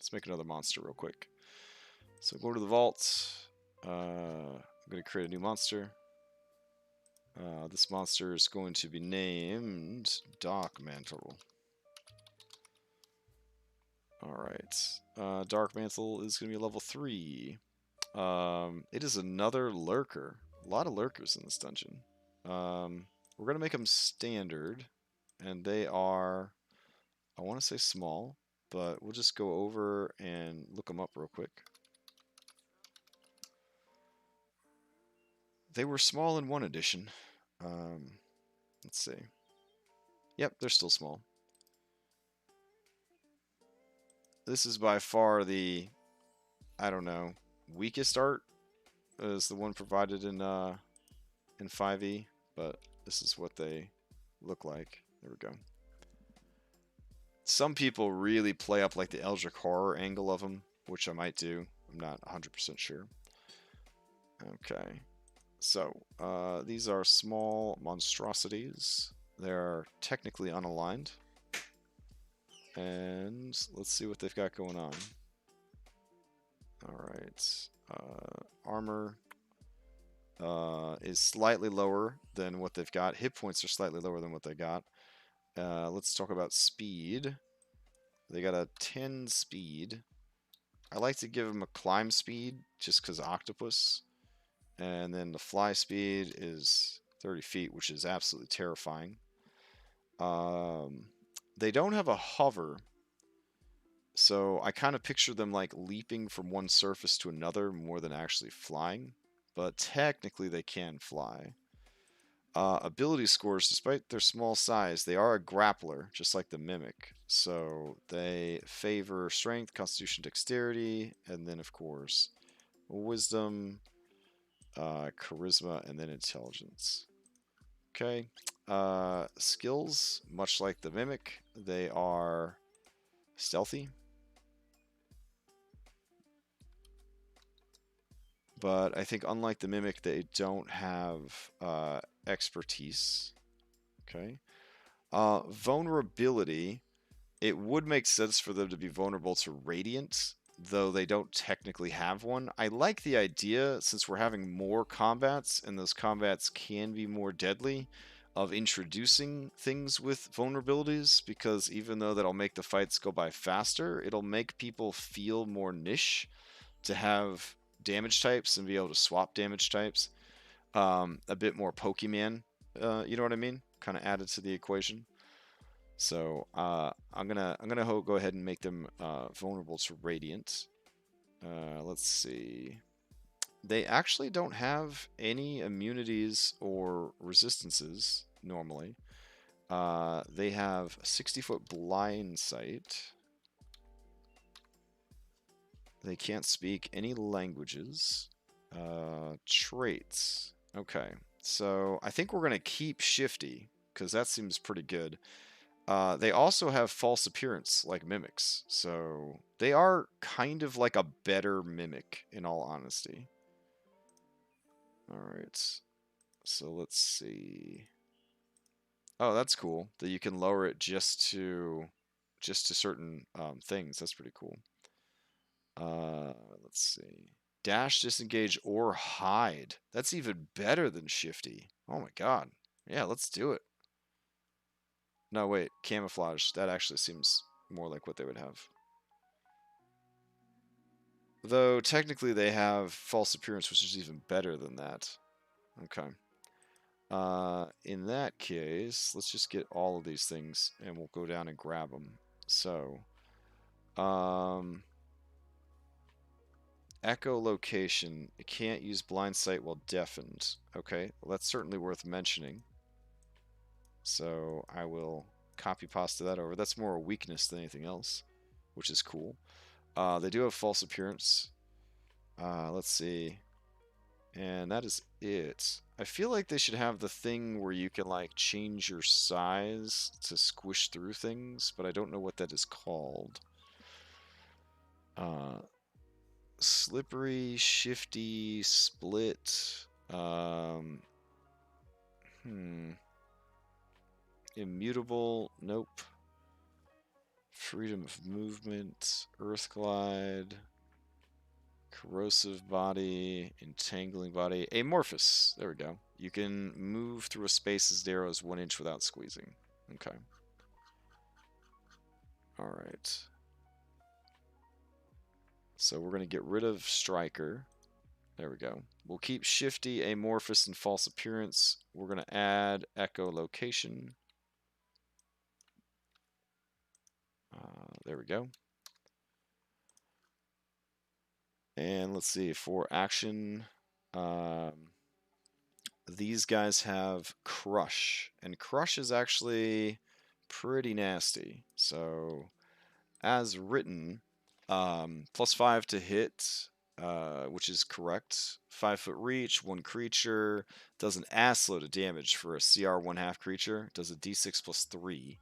Let's make another monster real quick. So go to the vault. I'm going to create a new monster. This monster is going to be named Darkmantle. Alright. Darkmantle is going to be level 3. It is another lurker. A lot of lurkers in this dungeon. We're going to make them standard. And they are, I want to say small, but we'll just go over and look them up real quick. They were small in 1 edition. Let's see. Yep, they're still small. This is by far the, I don't know, weakest art is the one provided in 5e, but this is what they look like. There we go. Some people really play up like the Eldritch Horror angle of them, which I might do. I'm not 100% sure. Okay. So, these are small monstrosities. They're technically unaligned. And let's see what they've got going on. Alright. Armor is slightly lower than what they've got. Hit points are slightly lower than what they got. Let's talk about speed. They got a 10 speed. I like to give them a climb speed just because octopus. And then the fly speed is 30 feet, which is absolutely terrifying. They don't have a hover. So I kind of picture them like leaping from one surface to another more than actually flying. But technically they can fly. Ability scores, despite their small size, they are a grappler, just like the Mimic. So they favor strength, constitution, dexterity, and then, of course, wisdom, charisma, and then intelligence. Okay. Skills, much like the Mimic, they are stealthy. But I think unlike the Mimic, they don't have expertise. Okay. Vulnerability, it would make sense for them to be vulnerable to Radiant, though they don't technically have one. I like the idea, since we're having more combats, and those combats can be more deadly, of introducing things with vulnerabilities, because even though that'll make the fights go by faster, it'll make people feel more niche to have damage types and be able to swap damage types. A bit more Pokemon, you know what I mean? Kind of added to the equation. So I'm gonna go ahead and make them vulnerable to Radiant. Let's see. They actually don't have any immunities or resistances normally. They have 60-foot blind sight. They can't speak any languages. Traits. Okay, so I think we're going to keep Shifty, because that seems pretty good. They also have false appearance, like Mimics. So they are kind of like a better Mimic, in all honesty. Alright, so let's see. Oh, that's cool, that you can lower it just to certain things. That's pretty cool. Let's see. Dash, disengage, or hide. That's even better than Shifty. Oh my god. Yeah, let's do it. No, wait. Camouflage. That actually seems more like what they would have. Though, technically, they have false appearance, which is even better than that. Okay. In that case, let's just get all of these things, and we'll go down and grab them. So, echolocation. It can't use blind sight while deafened. Okay, well, that's certainly worth mentioning. So I will copy pasta that over. That's more a weakness than anything else, which is cool. They do have false appearance. Let's see. And that is it. I feel like they should have the thing where you can like change your size to squish through things, but I don't know what that is called. Slippery, shifty, split. Immutable, nope. freedom of movement, earth glide, corrosive body, entangling body, amorphous. There we go. You can move through a space as narrow as 1 inch without squeezing. Okay. All right. So we're going to get rid of Striker. There we go. We'll keep Shifty, Amorphous, and False Appearance. We're going to add Echolocation. There we go. And let's see, for action, these guys have Crush. And Crush is actually pretty nasty. So, as written, +5 to hit, which is correct. 5-foot reach, 1 creature, does an assload of damage for a CR 1/2 creature, does a d6 +3.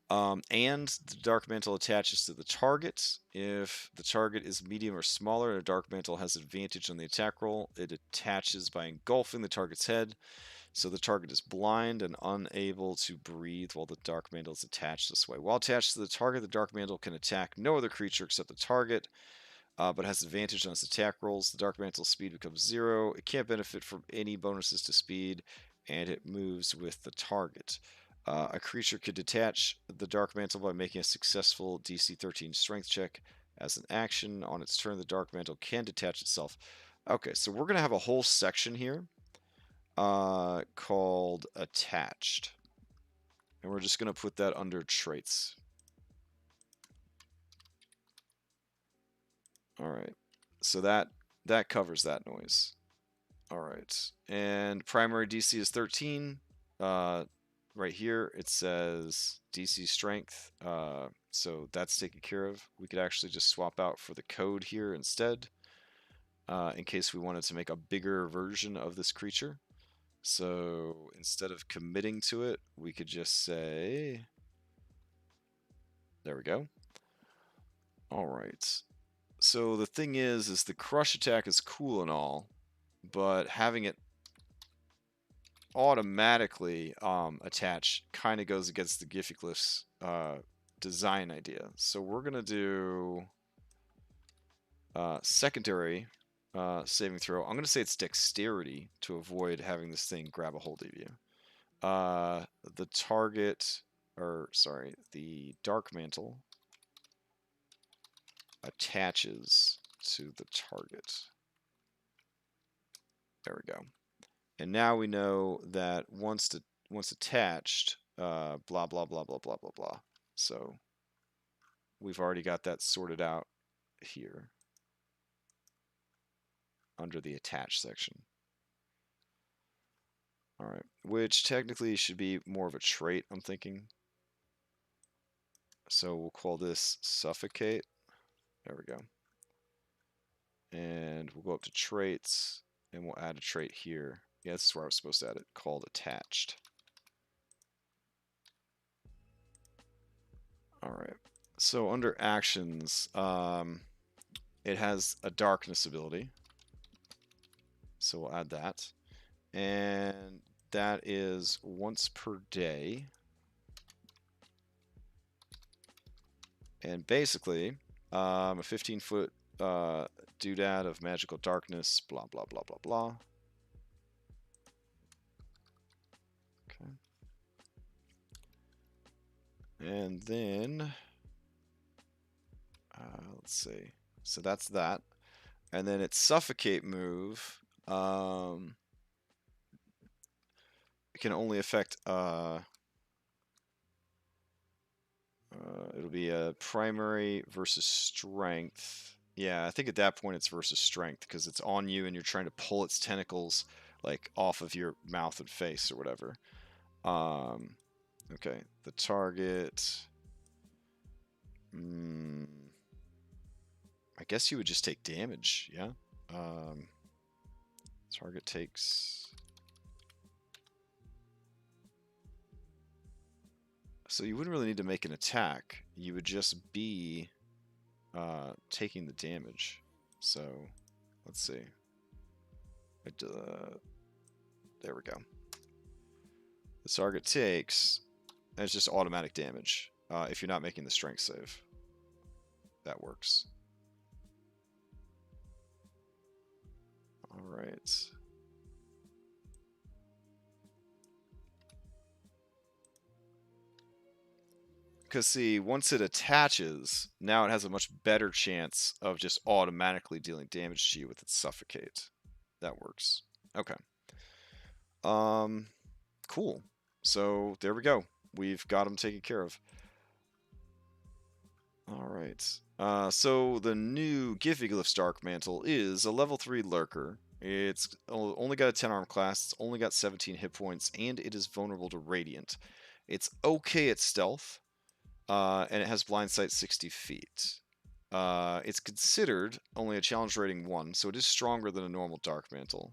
And the Darkmantle attaches to the target. If the target is medium or smaller and a Darkmantle has advantage on the attack roll, it attaches by engulfing the target's head. So the target is blind and unable to breathe while the Darkmantle is attached this way. While attached to the target, the Darkmantle can attack no other creature except the target, but has advantage on its attack rolls. The Darkmantle's speed becomes 0. It can't benefit from any bonuses to speed, and it moves with the target. A creature could detach the Darkmantle by making a successful DC 13 strength check. As an action, on its turn, the Darkmantle can detach itself. Okay, so we're going to have a whole section here called Attached. And we're just going to put that under Traits. Alright, so that covers that noise. Alright, and primary DC is 13. Right here it says DC strength, so that's taken care of. We could actually just swap out for the code here instead, in case we wanted to make a bigger version of this creature. So instead of committing to it, we could just say, there we go. Alright, so the thing is the crush attack is cool and all, but having it automatically attach kind of goes against the Giffyglyph's design idea. So we're going to do secondary saving throw. I'm going to say it's dexterity to avoid having this thing grab a hold of you. The target, or sorry, the Darkmantle attaches to the target. There we go. And now we know that once attached, blah, blah, blah, blah, blah, blah, blah. So we've already got that sorted out here under the attached section. All right, which technically should be more of a trait, I'm thinking. So we'll call this Suffocate. There we go. And we'll go up to Traits, and we'll add a trait here. Yeah, this is where I was supposed to add it, called Attached. Alright, so under Actions, it has a Darkness ability. So we'll add that. And that is once per day. And basically, a 15-foot doodad of magical darkness, blah, blah, blah, blah, blah. Okay. And then, let's see. So that's that. And then its Suffocate move, it can only affect, it'll be a primary versus strength. Yeah, I think at that point it's versus strength because it's on you and you're trying to pull its tentacles like off of your mouth and face or whatever. Okay, the target. I guess you would just take damage, yeah? Target takes... So you wouldn't really need to make an attack. You would just be taking the damage. So, let's see. There we go. The target takes... It's just automatic damage. if you're not making the strength save. That works. All right. Because, see, once it attaches, now it has a much better chance of just automatically dealing damage to you with its Suffocate. That works. Okay. Cool. So, there we go. We've got them taken care of. Alright. So, the new Giffyglyph's Darkmantle is a level 3 Lurker. It's only got a 10 arm class, it's only got 17 hit points, and it is vulnerable to Radiant. It's okay at stealth. And it has blind sight 60 feet. It's considered only a challenge rating 1, so it is stronger than a normal Darkmantle,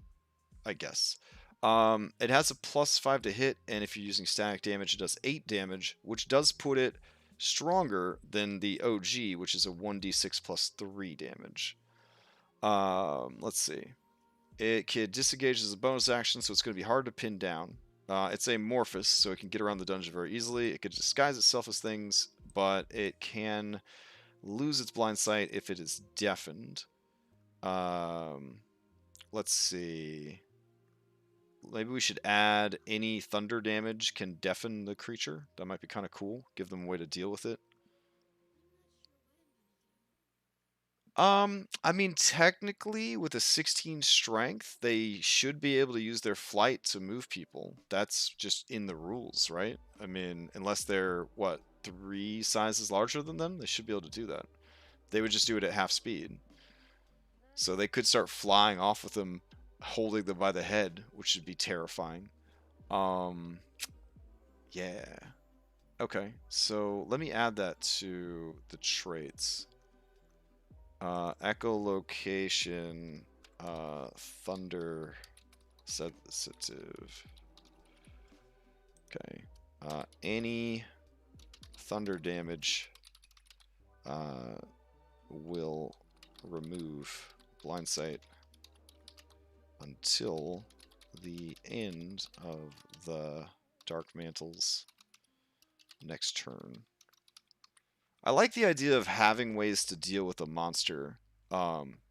I guess. It has a +5 to hit, and if you're using static damage, it does 8 damage, which does put it stronger than the OG, which is a 1d6 +3 damage. Let's see. It can disengage as a bonus action, so it's going to be hard to pin down. It's amorphous, so it can get around the dungeon very easily. It can disguise itself as things, but it can lose its blind sight if it is deafened. Let's see. Maybe we should add any thunder damage can deafen the creature. That might be kind of cool. Give them a way to deal with it. I mean, technically, with a 16 strength, they should be able to use their flight to move people. That's just in the rules, right? I mean, unless they're, what, 3 sizes larger than them, they should be able to do that. They would just do it at half speed. So they could start flying off with them, holding them by the head, which would be terrifying. Yeah. Okay, so let me add that to the traits. Echolocation, thunder sensitive. Okay. Any thunder damage will remove blind sight until the end of the Darkmantle's next turn. I like the idea of having ways to deal with a monster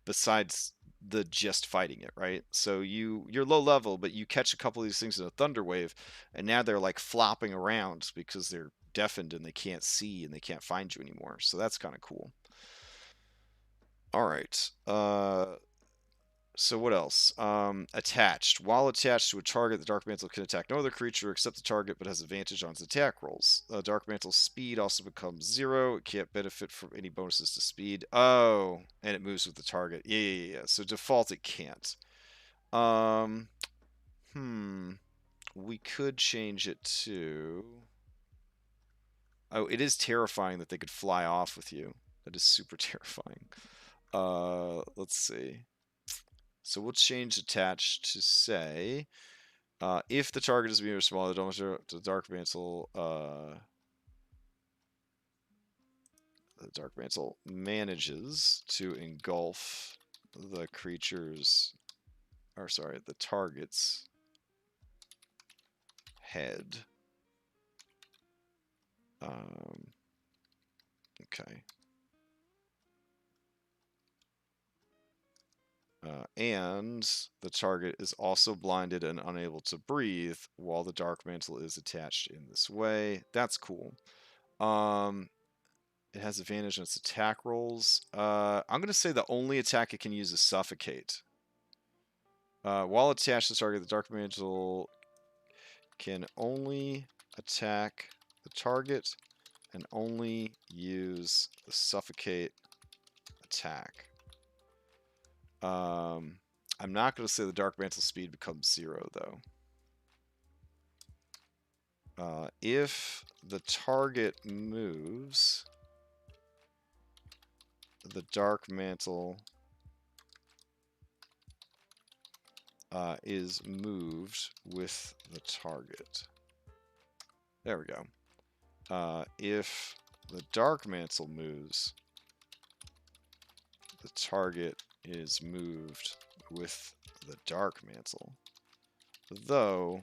besides the just fighting it, right? So you're low level, but you catch a couple of these things in a thunder wave, and now they're like flopping around because they're deafened and they can't see and they can't find you anymore. So that's kind of cool. All right. So what else? Attached. While attached to a target, the Darkmantle can attack no other creature except the target, but has advantage on its attack rolls. Darkmantle's speed also becomes 0. It can't benefit from any bonuses to speed. Oh, and it moves with the target. Yeah. So default, it can't. We could change it to... Oh, it is terrifying that they could fly off with you. That is super terrifying. Let's see. So we'll change attached to say, if the target is medium or small, the Darkmantle, the Darkmantle manages to engulf the creature's, or sorry, the target's head. Okay. And the target is also blinded and unable to breathe while the Darkmantle is attached in this way. That's cool. It has advantage on its attack rolls. I'm going to say the only attack it can use is Suffocate. While attached to the target, the Darkmantle can only attack the target and only use the Suffocate attack. I'm not going to say the Darkmantle speed becomes 0, though. If the target moves, the Darkmantle is moved with the target. There we go. If the Darkmantle moves, the target is moved with the Darkmantle, though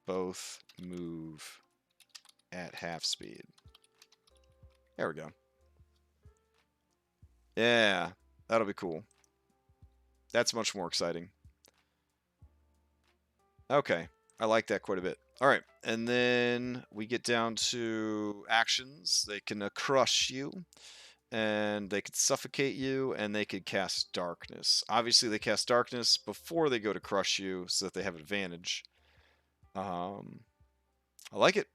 both move at half speed. There we go. Yeah, that'll be cool. That's much more exciting. Okay, I like that quite a bit. All right, and then we get down to actions. They can crush you, and they could suffocate you, and they could cast darkness. Obviously, they cast darkness before they go to crush you, so that they have advantage. I like it.